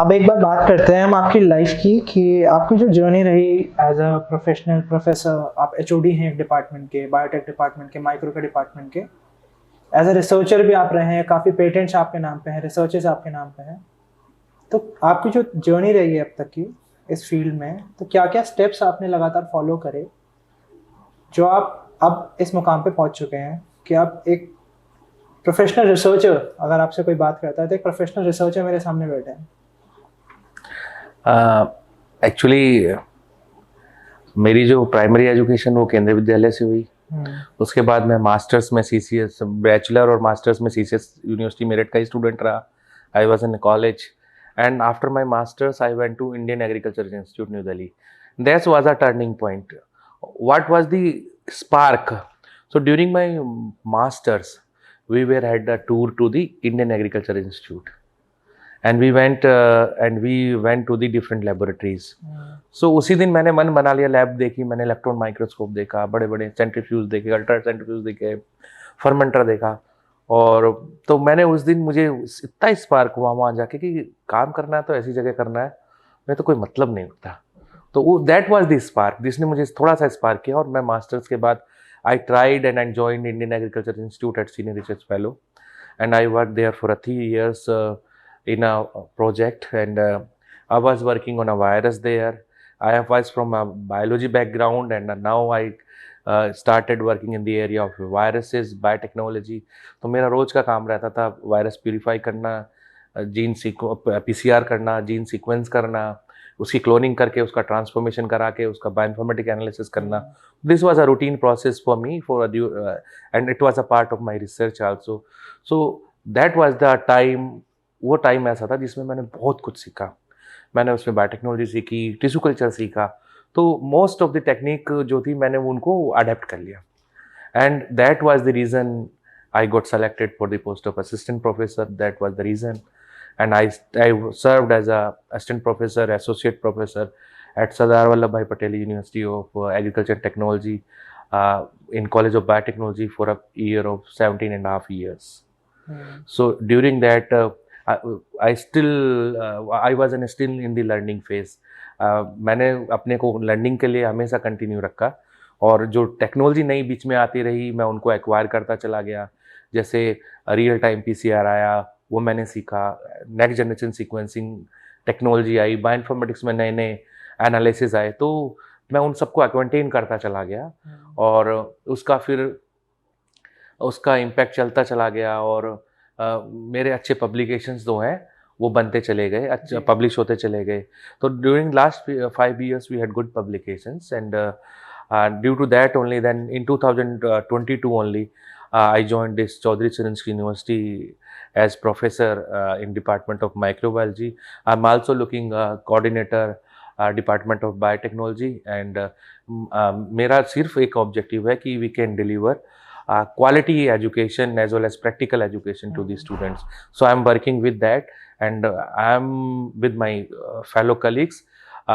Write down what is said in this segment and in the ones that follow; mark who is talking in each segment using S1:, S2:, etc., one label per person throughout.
S1: अब एक बार बात करते हैं हम आपकी लाइफ की कि आपकी जो जर्नी रही एज अ प्रोफेशनल प्रोफेसर। आप एचओडी हैं एक डिपार्टमेंट के, बायोटेक डिपार्टमेंट के, माइक्रो के डिपार्टमेंट के। एज अ रिसर्चर भी आप रहे हैं, काफ़ी पेटेंट्स आपके नाम पे हैं, रिसर्चेस आपके नाम पे हैं। तो आपकी जो जर्नी रही है अब तक की इस फील्ड में, तो क्या क्या स्टेप्स आपने लगातार फॉलो करे जो आप अब इस मुकाम पे पहुंच चुके हैं कि आप एक प्रोफेशनल रिसर्चर, अगर आपसे कोई बात करता है तो एक प्रोफेशनल रिसर्चर मेरे सामने बैठे हैं।
S2: एक्चुअली मेरी जो प्राइमरी एजुकेशन वो केंद्रीय विद्यालय से हुई। उसके बाद मैं मास्टर्स में सीसीएस, बैचलर और मास्टर्स में सीसीएस यूनिवर्सिटी मेरठ का ही स्टूडेंट रहा। I was in college and after my masters I went to Indian Agriculture Institute New Delhi. That was a turning point. What was the spark? So during my masters we were had a tour to the Indian Agriculture Institute and we went to the different laboratories. So उसी दिन मैंने मन बना लिया, lab देखी मैंने, electron microscope देखा, बड़े बड़े सेंट्रीफ्यूज देखे, अल्ट्रा सेंट्रीफ्यूज देखे, फर्मेंटर देखा। और तो मैंने उस दिन, मुझे इतना स्पार्क हुआ वहाँ जाके कि काम करना है तो ऐसी जगह करना है, मैं तो कोई मतलब नहीं होता। तो वो दैट वाज द स्पार्क जिसने मुझे थोड़ा सा स्पार्क किया। और मैं मास्टर्स के बाद I tried and I joined Indian Agriculture Institute at Senior Research Fellow, and I worked there for 3 years in a project, and I was working on a virus there. I was from a biology background, and now I started working in the area of viruses, biotechnology. तो मेरा रोज का काम रहता था virus purify करना, gene PCR करना, gene sequence करना, उसकी क्लोनिंग करके उसका ट्रांसफॉर्मेशन करा के उसका बायोइन्फॉर्मेटिक एनालिसिस करना। This was a routine process for me and it was a part of my research also. So that was the time. वो टाइम ऐसा था जिसमें मैंने बहुत कुछ सीखा। मैंने उसमें बायोटेक्नोलॉजी सीखी, टिश्यू कल्चर सीखा। तो मोस्ट ऑफ द टेक्निक जो थी मैंने उनको अडेप्ट कर लिया, and that was the reason I got selected for the post of assistant professor. That was the reason. And I served as a assistant professor, associate professor at Sardar Vallabhbhai Patel University of Agriculture and Technology in College of Biotechnology for a year of 17 and a half years. So during that, I was still in the learning phase. मैंने अपने को learning के लिए हमेशा continue रखा, और जो technology नई बीच में आती रही मैं उनको एक्वायर करता चला गया। जैसे रियल टाइम PCR आया, वो मैंने सीखा। नेक्स्ट जनरेशन सीक्वेंसिंग टेक्नोलॉजी आई, बायोइन्फॉर्मेटिक्स में नए नए एनालिसिस आए, तो मैं उन सबको एक्वेंटेन करता चला गया। और उसका फिर उसका इम्पैक्ट चलता चला गया, और मेरे अच्छे पब्लिकेशंस जो हैं वो बनते चले गए, अच्छा पब्लिश होते चले गए। तो during last 5 years we had good publications, and due to that only, then in 2022 only, I joined this Chaudhary Charan Singh University as professor in Department of Microbiology. I'm also looking coordinator Department of Biotechnology, and मेरा सिर्फ एक objective है कि we can deliver quality education as well as practical education to the students. So I'm working with that, and I'm with my fellow colleagues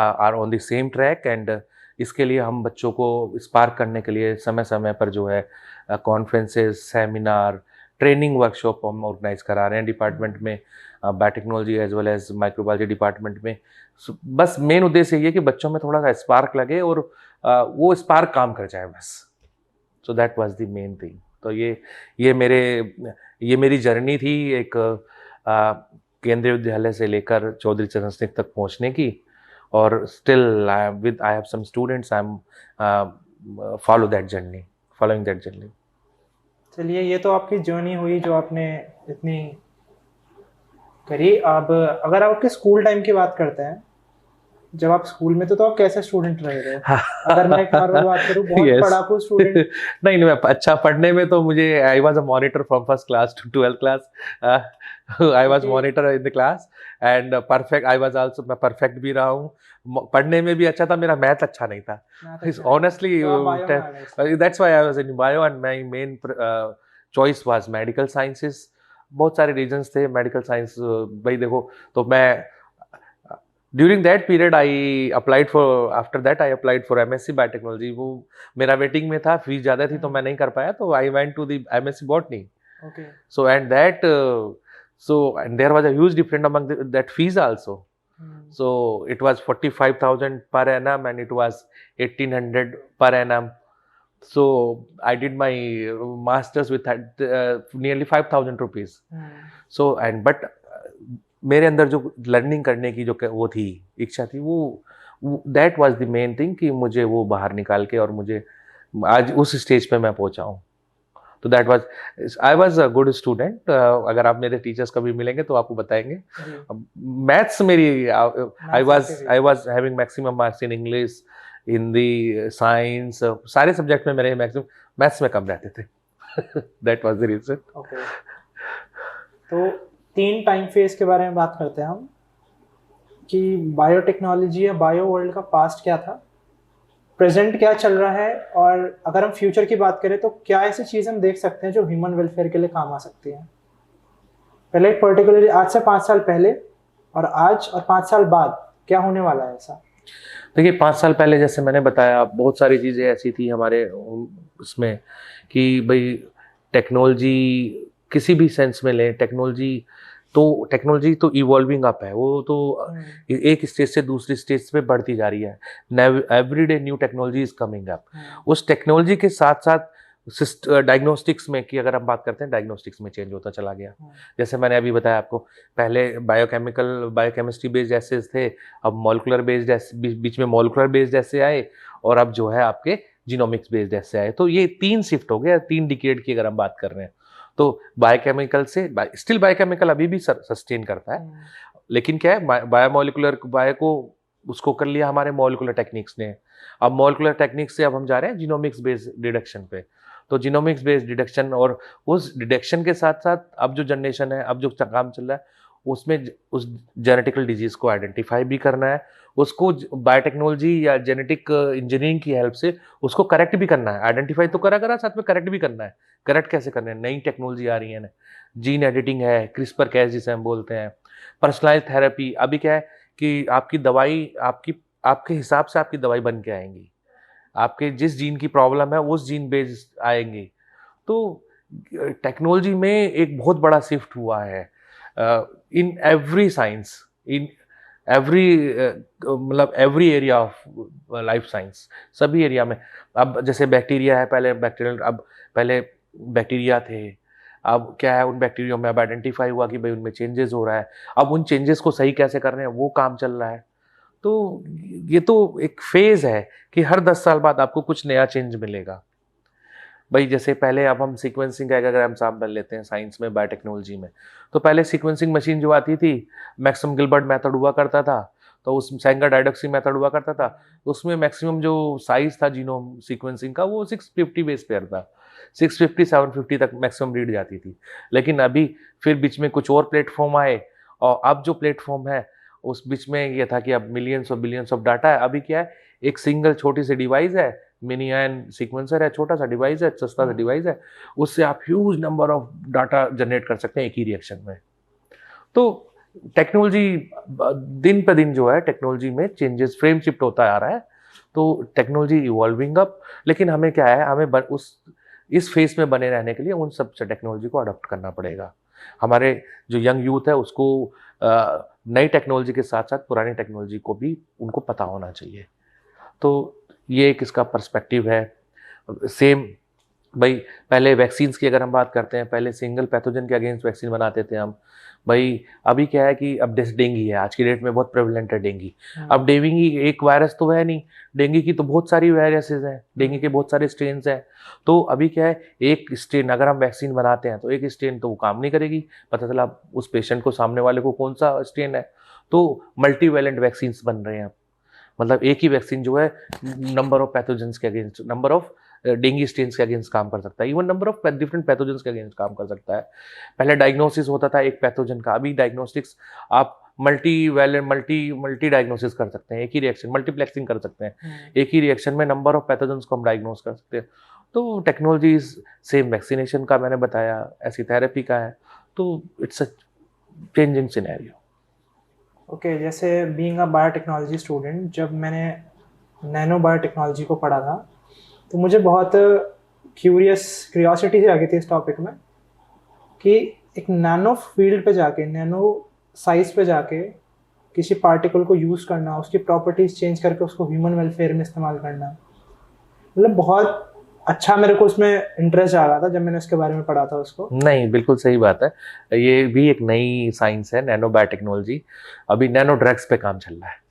S2: are on the same track, and इसके लिए हम बच्चों को spark करने के लिए समय समय पर जो है कॉन्फ्रेंसेस, सेमिनार, ट्रेनिंग वर्कशॉप हम ऑर्गेनाइज करा रहे हैं डिपार्टमेंट में, biotechnology as well as microbiology department में। बस मेन उद्देश्य ये है कि बच्चों में थोड़ा सा स्पार्क लगे और वो स्पार्क काम कर जाए बस। So that was the main thing. तो ये मेरी जर्नी थी एक केंद्रीय विद्यालय से लेकर चौधरी चरण सिंह तक पहुंचने की। और still I have some students, I am following that journey.
S1: चलिए, ये तो आपकी जर्नी हुई जो आपने इतनी करी। अब अगर आप आपके स्कूल टाइम की बात करते हैं, जब आप स्कूल में तो आप कैसे स्टूडेंट रहे थे? अगर मैं एक नॉर्मल बात करूं, बहुत
S2: Yes.
S1: पढ़ाकू स्टूडेंट?
S2: नहीं, मैं अच्छा पढ़ने में तो मुझे, I was a monitor from first class to 12th class. I was
S1: Okay.
S2: Monitor in the class, and perfect I was also, मैं परफेक्ट भी रहा हूँ। पढ़ने में भी अच्छा था, मेरा मैथ अच्छा नहीं था ऑनेस्टली।
S1: तो आप bio में आ गए इसलिए।
S2: That's why I was in bio, and my main choice was medical sciences. बहुत सारे रीजंस थे। मेडिकल साइंस भाई देखो, तो मैं during that period I applied for, after that I applied for MSc biotechnology. वो मेरा वेटिंग में था, फीस ज़्यादा थी तो मैं नहीं कर पाया, तो I went to the MSc botany.
S1: Okay.
S2: So and that, so and there was a huge difference among that fees also. So it was 45,000 per annum and it was 1,800 per annum. So I did my masters with nearly 5,000 rupees. So and but मेरे अंदर जो learning करने की जो वो थी इच्छा थी वो that was the main thing कि मुझे वो बाहर निकाल के और मुझे आज उस स्टेज पे मैं पहुंचा हूँ. तो that was I was a good student. अगर आप मेरे टीचर्स कभी मिलेंगे तो आपको बताएंगे. मैथ्स मेरी I was having maximum marks in English, Hindi, science, सारे सब्जेक्ट में मेरे मैक्सिमम. मैथ्स में कम रहते थे. That was the reason.
S1: Okay, तो 3 टाइम फेज के बारे में बात करते हैं हम कि बायोटेक्नोलॉजी या बायो वर्ल्ड का पास्ट क्या था, प्रेजेंट क्या चल रहा है, और अगर हम फ्यूचर की बात करें तो क्या ऐसी चीज़ हम देख सकते हैं जो ह्यूमन वेलफेयर के लिए काम आ सकती है. पहले पर्टिकुलरली आज से 5 साल पहले और आज और 5 साल बाद क्या होने वाला है ऐसा.
S2: देखिए 5 साल पहले जैसे मैंने बताया बहुत सारी चीज़ें ऐसी थी हमारे उसमें कि भाई टेक्नोलॉजी किसी भी सेंस में लें, टेक्नोलॉजी तो इवॉल्विंग अप है. वो तो एक स्टेज से दूसरी स्टेज पे बढ़ती जा रही है. Everyday new technology is coming up. उस टेक्नोलॉजी के साथ साथ डायग्नोस्टिक्स में की अगर हम बात करते हैं, डायग्नोस्टिक्स में चेंज होता चला गया. जैसे मैंने अभी बताया आपको, पहले बायोकेमिस्ट्री बेस्ड एसेस थे, अब मॉलिक्यूलर बेस्ड, बीच में मॉलिक्यूलर बेस्ड एसे आए, और अब जो है आपके जीनोमिक्स बेस्ड एसे आए. तो ये 3 शिफ्ट हो गया, 3 डिकेड की अगर हम बात कर रहे हैं. तो बायोकेमिकल से स्टिल बायोकेमिकल अभी भी सस्टेन करता है, लेकिन क्या है बायोमोलिकुलर बायो को उसको कर लिया हमारे मॉलिक्यूलर टेक्निक्स ने. अब मॉलिक्यूलर टेक्निक्स से अब हम जा रहे हैं जीनोमिक्स बेस्ड डिडक्शन पे. तो जीनोमिक्स बेस्ड डिडक्शन, और उस डिडक्शन के साथ साथ अब जो जनरेशन है, अब जो काम चल रहा है उसमें उस जेनेटिकल डिजीज को आइडेंटिफाई भी करना है, उसको बायोटेक्नोलॉजी या जेनेटिक इंजीनियरिंग की हेल्प से उसको करेक्ट भी करना है. आइडेंटिफाई तो करा साथ में करेक्ट भी करना है. करेक्ट कैसे करना है, नई टेक्नोलॉजी आ रही है ना, जीन एडिटिंग है, क्रिस्पर कैस जिसे हम बोलते हैं, पर्सनलाइज थेरेपी. अभी क्या है कि आपकी दवाई आपके हिसाब से आपकी दवाई बन के आएंगी, आपके जिस जीन की प्रॉब्लम है उस जीन बेस्ड आएंगी. तो टेक्नोलॉजी में एक बहुत बड़ा शिफ्ट हुआ है in every science, in every मतलब every area of life science, सभी एरिया में. अब जैसे बैक्टीरिया है, पहले बैक्टीरिया थे, अब क्या है उन बैक्टीरिया में अब आइडेंटिफाई हुआ कि भाई उनमें चेंजेस हो रहा है. अब उन चेंजेस को सही कैसे कर रहे हैं वो काम चल रहा है. तो ये तो एक फेज है कि हर 10 साल बाद आपको कुछ नया चेंज मिलेगा. भाई जैसे पहले, अब हम सीक्वेंसिंग का अगर हम एग्जाम्पल लेते हैं साइंस में, बायोटेक्नोलॉजी में, तो पहले सीक्वेंसिंग मशीन जो आती थी, मैक्सिमम गिलबर्ट मेथड हुआ करता था, तो उस सैंगर डायडॉक्सी मेथड हुआ करता था. उसमें मैक्सिमम जो साइज था जीनोम सीक्वेंसिंग का वो 650 बेस पेयर था. 650 750 तक मैक्सिमम रीड जाती थी. लेकिन अभी फिर बीच में कुछ और प्लेटफॉर्म आए, और अब जो प्लेटफॉर्म है उस बीच में ये था कि अब मिलियंस और बिलियंस ऑफ डाटा है. अभी क्या है, एक सिंगल छोटी सी डिवाइस है, मिनी आयन सीक्वेंसर है, छोटा सा डिवाइस है, सस्ता सा डिवाइस है, उससे आप huge number of data generate कर सकते हैं एक ही रिएक्शन में. तो टेक्नोलॉजी दिन पे दिन जो है टेक्नोलॉजी में चेंजेस, फ्रेम शिफ्ट होता आ रहा है. तो टेक्नोलॉजी इवॉल्विंग अप, लेकिन हमें क्या है, हमें इस फेज में बने रहने के लिए उन सब से टेक्नोलॉजी को अडॉप्ट करना पड़ेगा. हमारे जो यंग यूथ है उसको नई टेक्नोलॉजी के साथ साथ पुरानी टेक्नोलॉजी को भी उनको पता होना चाहिए. तो ये एक इसका पर्सपेक्टिव है. सेम भाई पहले वैक्सीन्स की अगर हम बात करते हैं, पहले सिंगल पैथोजन के अगेंस्ट वैक्सीन बनाते थे हम. भाई अभी क्या है कि अब डेंगी है, आज की डेट में बहुत प्रेवलेंट है डेंगी. अब डेंगी एक वायरस तो है नहीं, डेंगी की तो बहुत सारी वायरसेस हैं, डेंगी के बहुत सारे स्ट्रेन्स हैं. तो अभी क्या है, एक स्ट्रेन अगर हम वैक्सीन बनाते हैं तो एक स्ट्रेन तो वो काम नहीं करेगी, पता चला उस पेशेंट को, सामने वाले को कौन सा स्ट्रेन है. तो मल्टीवैलेंट वैक्सीन बन रहे हैं. मतलब एक ही वैक्सीन जो है नंबर ऑफ पैथोजेंस के against, number of dinghy strains के अगेंस्ट काम कर सकता है, even number of different pathogens के अगेंस्ट काम कर सकता है. पहले डायग्नोसिस होता था एक पैथोजन का, अभी डायग्नोस्टिक्स आप मल्टी डायग्नोसिस कर सकते हैं, एक ही रिएक्शन मल्टीप्लेक्सिंग कर सकते हैं, एक ही रिएक्शन में नंबर ऑफ पैथोजेंस को हम डायग्नोस कर सकते हैं. तो टेक्नोलॉजी इज सेम, वैक्सीनेशन का मैंने बताया, ऐसी थेरेपी का है. तो it's a changing scenario.
S1: Okay, जैसे बीइंग अ बायोटेक्नोलॉजी स्टूडेंट, जब मैंने नैनो बायोटेक्नोलॉजी को पढ़ा था तो मुझे बहुत क्यूरियोसिटी से आ गई थी इस टॉपिक में कि एक नैनो फील्ड पे जाके, नैनो साइज पे जाके किसी पार्टिकल को यूज़ करना, उसकी प्रॉपर्टीज़ चेंज करके उसको ह्यूमन वेलफेयर में इस्तेमाल करना, मतलब बहुत अच्छा मेरे को उसमें इंटरेस्ट आ रहा था जब मैंने उसके बारे में पढ़ा था उसको।
S2: नहीं, बिल्कुल सही बात है। ये भी एक नई साइंस है, नैनो बायोटेक्नोलॉजी। अभी नैनो ड्रग्स पे काम चल रहा है।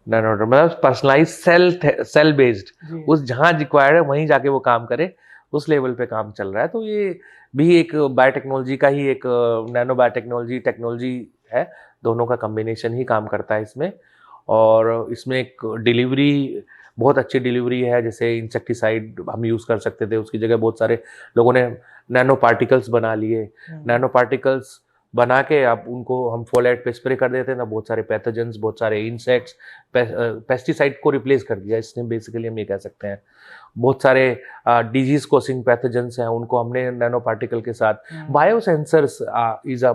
S2: नैनो मतलब पर्सनलाइज सेल बेस्ड,
S1: जी।
S2: उस जहाँ रिक्वायर्ड है वहीं जाके वो काम करे, उस लेवल पे काम चल रहा है। तो ये भी एक बायोटेक्नोलॉजी का ही एक नैनो बायोटेक्नोलॉजी टेक्नोलॉजी है। दोनों का कॉम्बिनेशन ही काम करता है इसमें। और इसमें एक डिलीवरी, बहुत अच्छी डिलीवरी है। जैसे इंसेक्टिसाइड हम यूज़ कर सकते थे, उसकी जगह बहुत सारे लोगों ने नैनो पार्टिकल्स बना लिए। नैनो पार्टिकल्स बना के अब उनको हम फोलेट पे स्प्रे कर देते हैं ना, बहुत सारे पैथोजेंस, बहुत सारे इंसेक्ट्स, पेस्टिसाइड को रिप्लेस कर दिया इसने, बेसिकली हम ये कह सकते हैं। बहुत सारे डिजीज कोसिंग पैथोजेंस हैं, उनको हमने नैनो पार्टिकल के साथ, bio sensors is a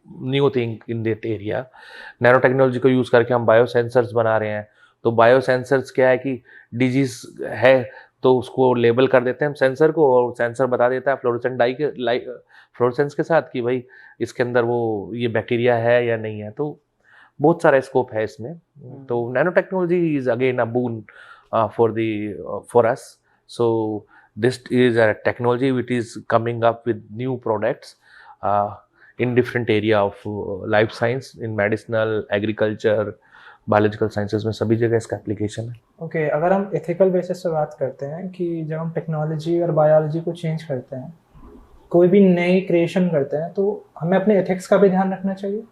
S2: new thing in that area. Nano technology को यूज़ करके हम बायो सेंसर्स बना रहे हैं। तो बायो सेंसर्स क्या है कि डिजीज है तो उसको लेबल कर देते हैं हम सेंसर को, और सेंसर बता देता है फ्लोरोसेंट डाई के फ्लोरोसेंस के साथ कि भाई इसके अंदर वो ये बैक्टीरिया है या नहीं है। तो बहुत सारा स्कोप है इसमें। तो nano technology is again a boon for us. So this is a technology which is coming up with new products in different area of life science, in medicinal, agriculture, biological sciences में सभी जगह इसका application है।
S1: Okay, अगर हम ethical basis पे बात करते हैं कि जब हम टेक्नोलॉजी और बायोलॉजी को चेंज करते हैं, कोई भी नई क्रिएशन करते हैं, तो हमें अपने एथिक्स का भी ध्यान रखना चाहिए।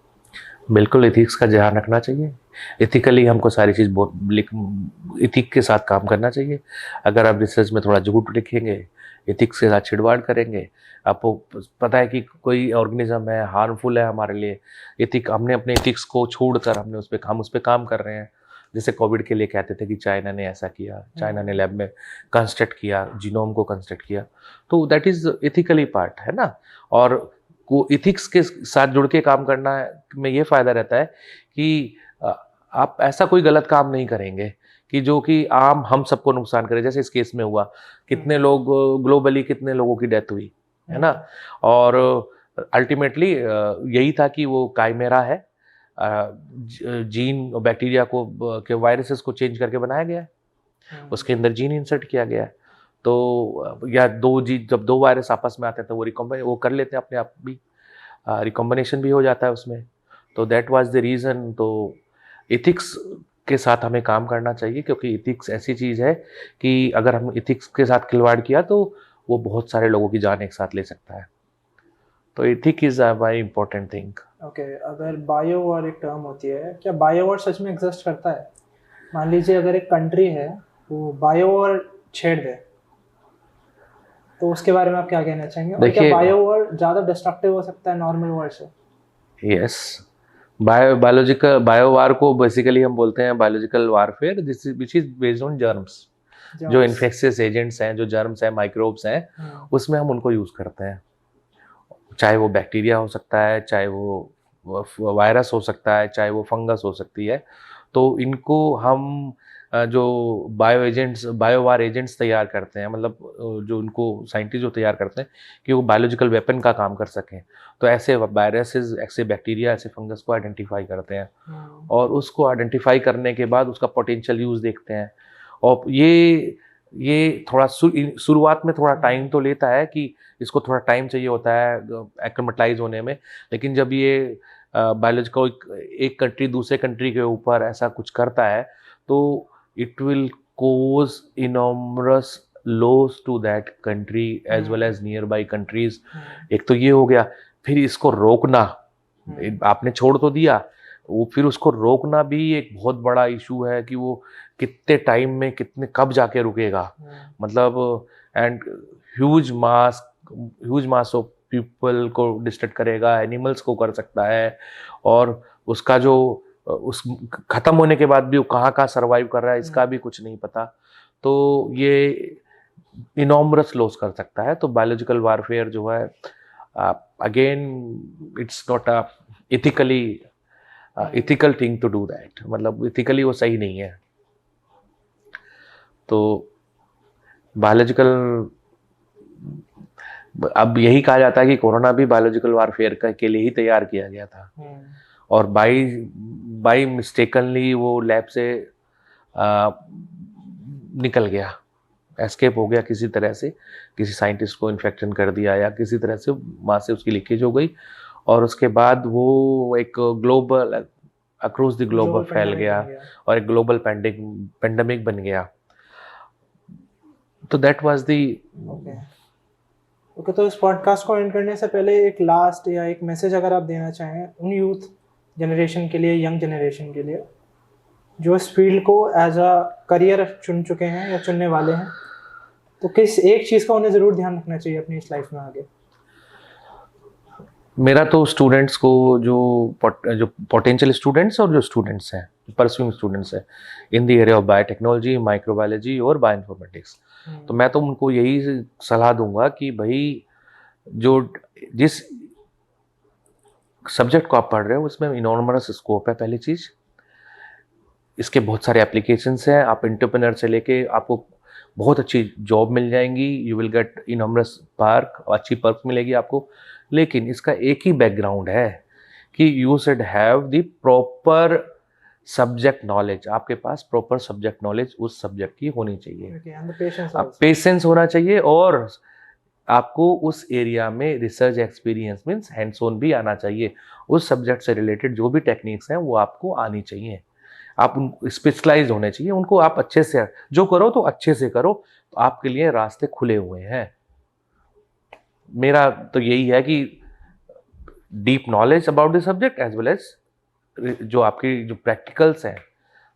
S2: बिल्कुल एथिक्स का ध्यान रखना चाहिए। एथिकली हमको सारी चीज़ बहुत एथिक के साथ काम करना चाहिए। अगर आप रिसर्च में थोड़ा झूठ लिखेंगे, एथिक्स के साथ छिड़वाड़ करेंगे, आपको पता है कि कोई ऑर्गेनिज्म है, हार्मफुल है हमारे लिए, एथिक हमने अपने एथिक्स को छोड़कर हम उस पर काम कर रहे हैं। जैसे कोविड के लिए कहते थे कि चाइना ने ऐसा किया, चाइना ने लैब में कंस्ट्रक्ट किया, जीनोम को कंस्ट्रक्ट किया, तो दैट इज़ एथिकली पार्ट है ना। और को इथिक्स के साथ जुड़ के काम करना में ये फ़ायदा रहता है कि आप ऐसा कोई गलत काम नहीं करेंगे कि जो कि आम हम सबको नुकसान करे। जैसे इस केस में हुआ, कितने लोग ग्लोबली कितने लोगों की डेथ हुई है ना। और अल्टीमेटली यही था कि वो काइमेरा है, जीन बैक्टीरिया को के वायरसेस को चेंज करके बनाया गया है, उसके अंदर जीन इंसर्ट किया गया है। तो या जब दो वायरस आपस में आते हैं तो वो कर लेते हैं अपने आप भी, रिकॉम्बिनेशन भी हो जाता है उसमें। तो दैट वाज द रीज़न। तो एथिक्स के साथ हमें काम करना चाहिए, क्योंकि एथिक्स ऐसी चीज़ है कि अगर हम एथिक्स के साथ खिलवाड़ किया तो वो बहुत सारे लोगों की जान एक साथ ले सकता है। तो ethic is a very important thing.
S1: Okay, अगर बायो वॉर एक टर्म होती है, क्या बायो वॉर सच में एग्जिस्ट करता है? मान लीजिए अगर एक कंट्री है वो बायो वॉर छेड़ दे, तो उसके बारे में आप क्या कहना चाहेंगे? और क्या बायो वॉर ज़्यादा डिस्ट्रक्टिव हो सकता है नॉर्मल वॉर से?
S2: यस, बायोलॉजिकल बायो वार को बेसिकली हम बोलते हैं biological warfare, this is which is based on germs. जो इन्फेक्शियस एजेंट्स हैं, जो जर्म्स हैं, माइक्रोब्स हैं, उसमें हम उनको यूज़ करते हैं। चाहे वो बैक्टीरिया हो सकता है, चाहे वो वायरस हो सकता है, चाहे वो फंगस हो सकती है। तो इनको हम जो बायो वार एजेंट्स तैयार करते हैं, मतलब जो उनको साइंटिस्ट जो तैयार करते हैं कि वो बायोलॉजिकल वेपन का काम कर सकें, तो ऐसे वायरसेस, ऐसे बैक्टीरिया, ऐसे फंगस को आइडेंटिफाई करते हैं। और उसको आइडेंटिफाई करने के बाद उसका पोटेंशियल यूज़ देखते हैं। और ये थोड़ा शुरुआत में थोड़ा टाइम तो लेता है कि इसको थोड़ा टाइम चाहिए होता है एक्लिमेटाइज होने में। लेकिन जब ये बायोलॉजिकल एक कंट्री दूसरे कंट्री के ऊपर ऐसा कुछ करता है तो it will cause enormous loss to that country as well as nearby countries. एक तो ये हो गया, फिर इसको रोकना, आपने छोड़ तो दिया, वो फिर उसको रोकना भी एक बहुत बड़ा इशू है कि वो कितने टाइम में कितने कब जाके रुकेगा। मतलब and huge mass of people को डिस्ट्रैक्ट करेगा, एनिमल्स को कर सकता है। और उसका जो उस खत्म होने के बाद भी वो कहाँ सर्वाइव कर रहा है इसका भी कुछ नहीं पता। तो ये इनॉमरस लॉस कर सकता है। तो बायोलॉजिकल वारफेयर जो है again it's not a ethical thing to do that, मतलब इथिकली वो सही नहीं है। तो बायोलॉजिकल, अब यही कहा जाता है कि कोरोना भी बायोलॉजिकल वारफेयर के लिए ही तैयार किया गया था। और बाई मिस्टेकनली वो लैब से निकल गया, एस्केप हो गया किसी तरह से, किसी साइंटिस्ट को इन्फेक्शन कर दिया या किसी तरह से वहाँ से उसकी लीकेज हो गई, और उसके बाद वो एक ग्लोबल अक्रॉस द ग्लोबल फैल गया और एक ग्लोबल पेंडेमिक बन गया। तो दैट वाज दी।
S1: ओके, तो इस पॉडकास्ट को एंड करने से पहले एक लास्ट या एक मैसेज अगर आप देना चाहें उन यूथ जनरेशन के लिए, यंग जनरेशन के लिए, जो इस फील्ड को एज अ करियर चुन चुके हैं या चुनने वाले हैं, तो किस एक चीज़ का उन्हें ज़रूर ध्यान रखना चाहिए अपनी इस लाइफ में आगे?
S2: मेरा तो स्टूडेंट्स को, जो पोटेंशियल स्टूडेंट्स और जो स्टूडेंट्स हैं, परस्यूइंग स्टूडेंट्स हैं in the area of biotechnology, microbiology और बायोइन्फॉर्मेटिक्स, तो मैं तो उनको यही सलाह दूंगा कि भाई जो जिस सब्जेक्ट को आप पढ़ रहे हो उसमें इनॉर्मस स्कोप है। पहली चीज़, इसके बहुत सारे एप्लीकेशंस हैं। आप एंटरप्रेन्योर से लेके आपको बहुत अच्छी जॉब मिल जाएंगी, you will get enormous perk, अच्छी पर्क मिलेगी आपको। लेकिन इसका एक ही बैकग्राउंड है कि you should have the proper subject knowledge. आपके पास प्रॉपर सब्जेक्ट नॉलेज उस सब्जेक्ट की होनी चाहिए, पेशेंस होना चाहिए, और आपको उस एरिया में research experience means hands on भी आना चाहिए। उस सब्जेक्ट से रिलेटेड जो भी टेक्निक्स हैं वो आपको आनी चाहिए, आप उन स्पेशलाइज होने चाहिए उनको। आप अच्छे से जो करो तो अच्छे से करो, तो आपके लिए रास्ते खुले हुए हैं। मेरा तो यही है कि deep knowledge about the subject as well as जो आपकी जो प्रैक्टिकल्स हैं,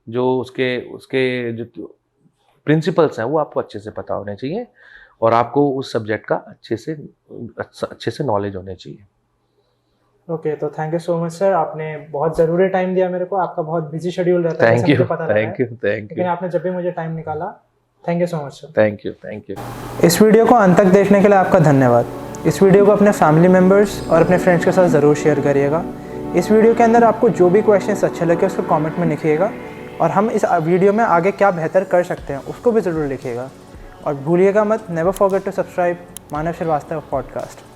S2: जो उसके जो प्रिंसिपल्स हैं वो आपको अच्छे से पता होने चाहिए, और आपको उस सब्जेक्ट का अच्छे से नॉलेज होने चाहिए।
S1: ओके, तो thank you so much sir, आपने बहुत ज़रूरी टाइम दिया मेरे को। आपका बहुत बिजी शेड्यूल रहता है,
S2: थैंक यू,
S1: लेकिन आपने जब भी मुझे टाइम निकाला, thank you so much sir.
S2: Thank you.
S1: इस वीडियो को अंत तक देखने के लिए आपका धन्यवाद। इस वीडियो को अपने फैमिली मेम्बर्स और अपने फ्रेंड्स के साथ ज़रूर शेयर करिएगा। इस वीडियो के अंदर आपको जो भी क्वेश्चंस अच्छे लगे उसको कमेंट में लिखिएगा, और हम इस वीडियो में आगे क्या बेहतर कर सकते हैं उसको भी ज़रूर लिखिएगा। और भूलिएगा मत, never forget to subscribe Manav Shrivastava podcast.